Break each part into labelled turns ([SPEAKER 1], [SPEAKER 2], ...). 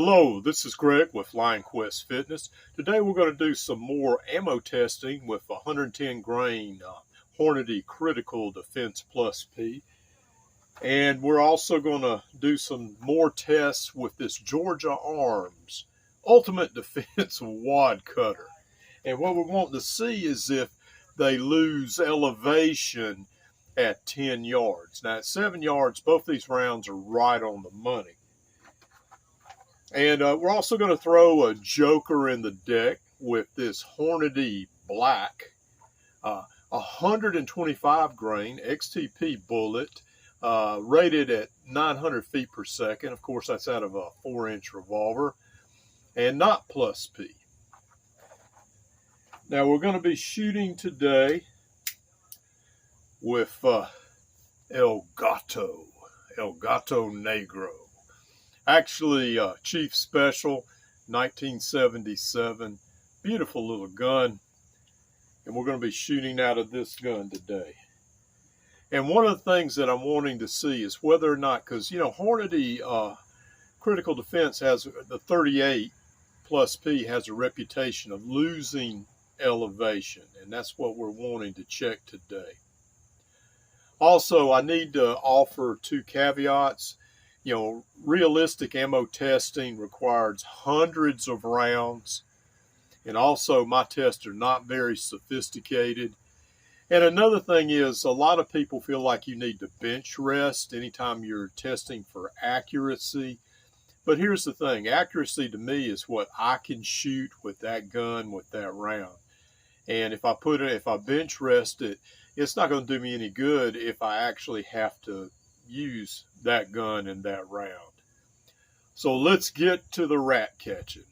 [SPEAKER 1] Hello, this is Greg with Lionquestfitness. Today we're going to do some more ammo testing with a 110 grain Hornady Critical Defense Plus P. And we're also going to do some more tests with this Georgia Arms Ultimate Defense Wadcutter. And what we want to see is if they lose elevation at 10 yards. Now at 7 yards, both these rounds are right on the money. And we're also going to throw a joker in the deck with this Hornady Black, 125 grain XTP bullet, rated at 900 feet per second. Of course, that's out of a 4-inch revolver, and not plus P. Now, we're going to be shooting today with El Gato Negro. Actually, Chief Special, 1977. Beautiful little gun. And we're going to be shooting out of this gun today. And one of the things that I'm wanting to see is whether or not, because, Hornady Critical Defense has the 38 plus P has a reputation of losing elevation. And that's what we're wanting to check today. Also, I need to offer 2 caveats. Realistic ammo testing requires hundreds of rounds. And also, my tests are not very sophisticated. And another thing is, a lot of people feel like you need to bench rest anytime you're testing for accuracy. But here's the thing. Accuracy to me is what I can shoot with that gun, with that round. And if I bench rest it, it's not going to do me any good if I actually have to use that gun in that round. So let's get to the rat catching.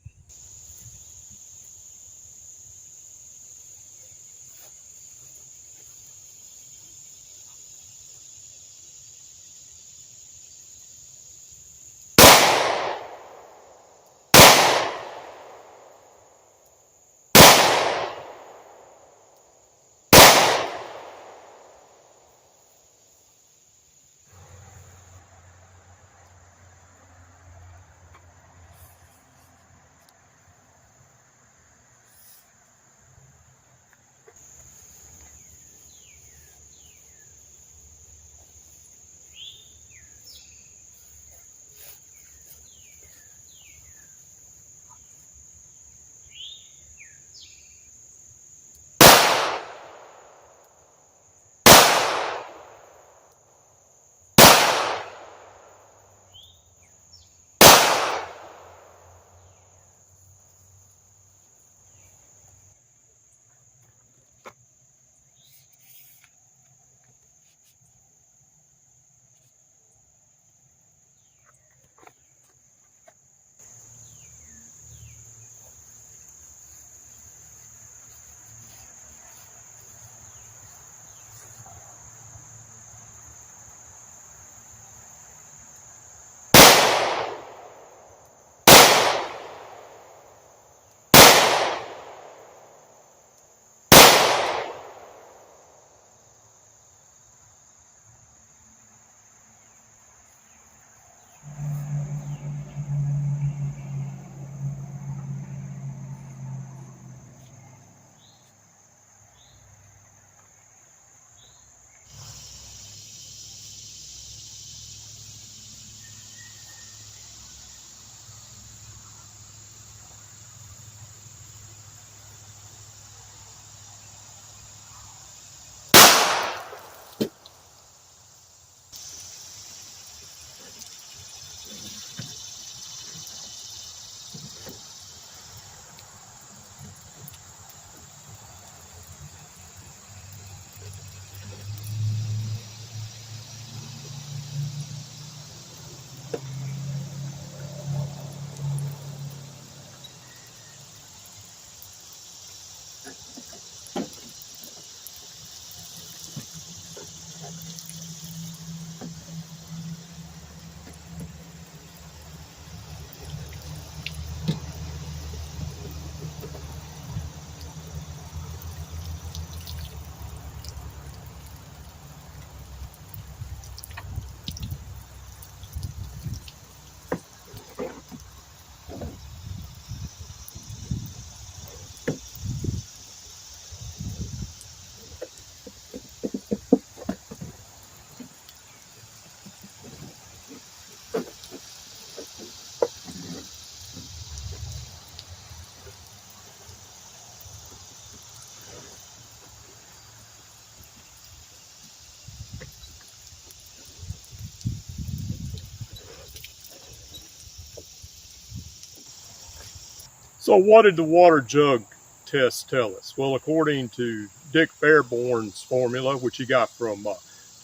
[SPEAKER 1] So what did the water jug test tell us? Well, according to Dick Fairborn's formula, which he got from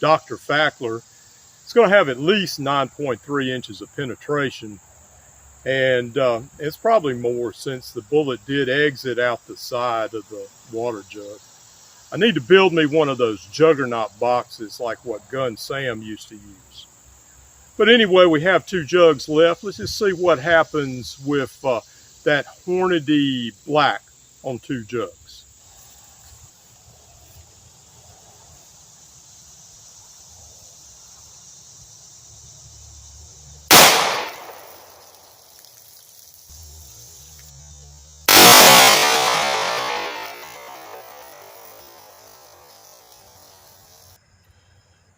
[SPEAKER 1] Dr. Fackler, it's going to have at least 9.3 inches of penetration. And it's probably more since the bullet did exit out the side of the water jug. I need to build me one of those juggernaut boxes like what Gun Sam used to use. But anyway, we have 2 jugs left. Let's just see what happens with that Hornady black on 2 jugs.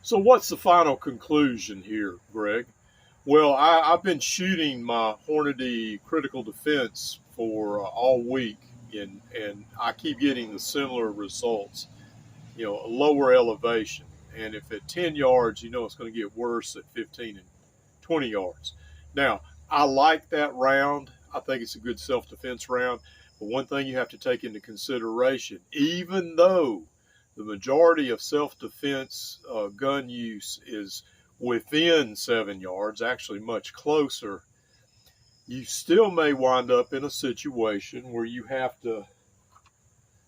[SPEAKER 1] So what's the final conclusion here, Greg? Well, I've been shooting my Hornady Critical Defense for all week, and I keep getting the similar results. You know, a lower elevation. And if at 10 yards, you know it's going to get worse at 15 and 20 yards. Now, I like that round. I think it's a good self-defense round. But one thing you have to take into consideration, even though the majority of self-defense gun use is within 7 yards, actually much closer, you still may wind up in a situation where you have to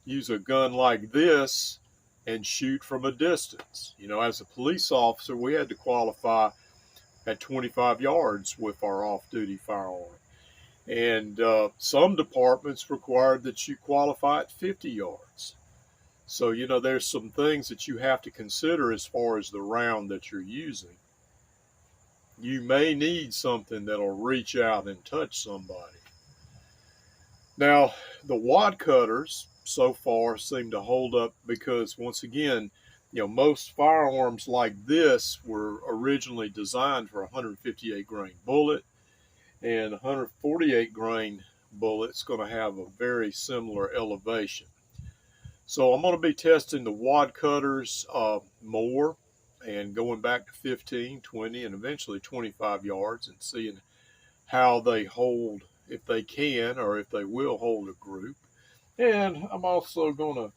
[SPEAKER 1] use a gun like this and shoot from a distance. You know, as a police officer, we had to qualify at 25 yards with our off-duty firearm. And some departments required that you qualify at 50 yards. So, you know, there's some things that you have to consider as far as the round that you're using. You may need something that'll reach out and touch somebody. Now, the Wadcutters so far seem to hold up because, once again, you know, most firearms like this were originally designed for a 158 grain bullet, and 148 grain bullet's going to have a very similar elevation. So I'm going to be testing the Wadcutters more and going back to 15, 20, and eventually 25 yards and seeing how they hold, if they can or if they will hold a group. And I'm also going to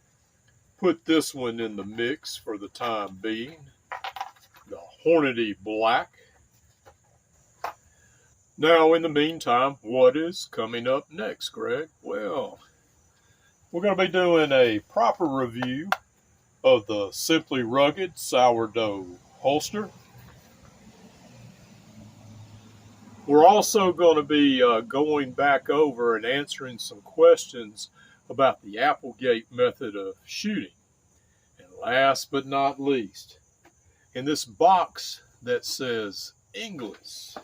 [SPEAKER 1] put this one in the mix for the time being, the Hornady Black. Now, in the meantime, what is coming up next, Greg? Well, we're going to be doing a proper review of the Simply Rugged Sourdough holster. We're also going to be going back over and answering some questions about the Applegate method of shooting. And last but not least, in this box that says English,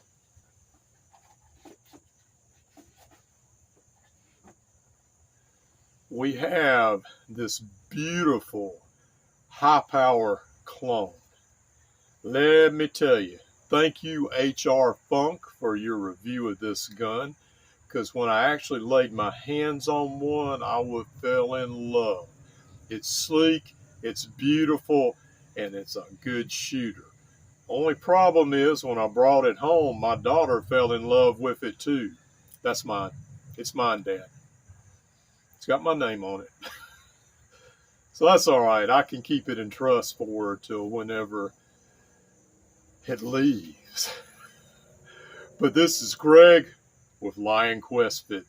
[SPEAKER 1] we have this beautiful high power clone. Let me tell you, thank you HR Funk for your review of this gun, because when I actually laid my hands on one, I fell in love. It's sleek, it's beautiful, and it's a good shooter. Only problem is when I brought it home, my daughter fell in love with it too. That's mine. It's mine, Dad. It's got my name on it. So that's all right. I can keep it in trust for her till whenever it leaves. But this is Greg with Lionquest Fitness.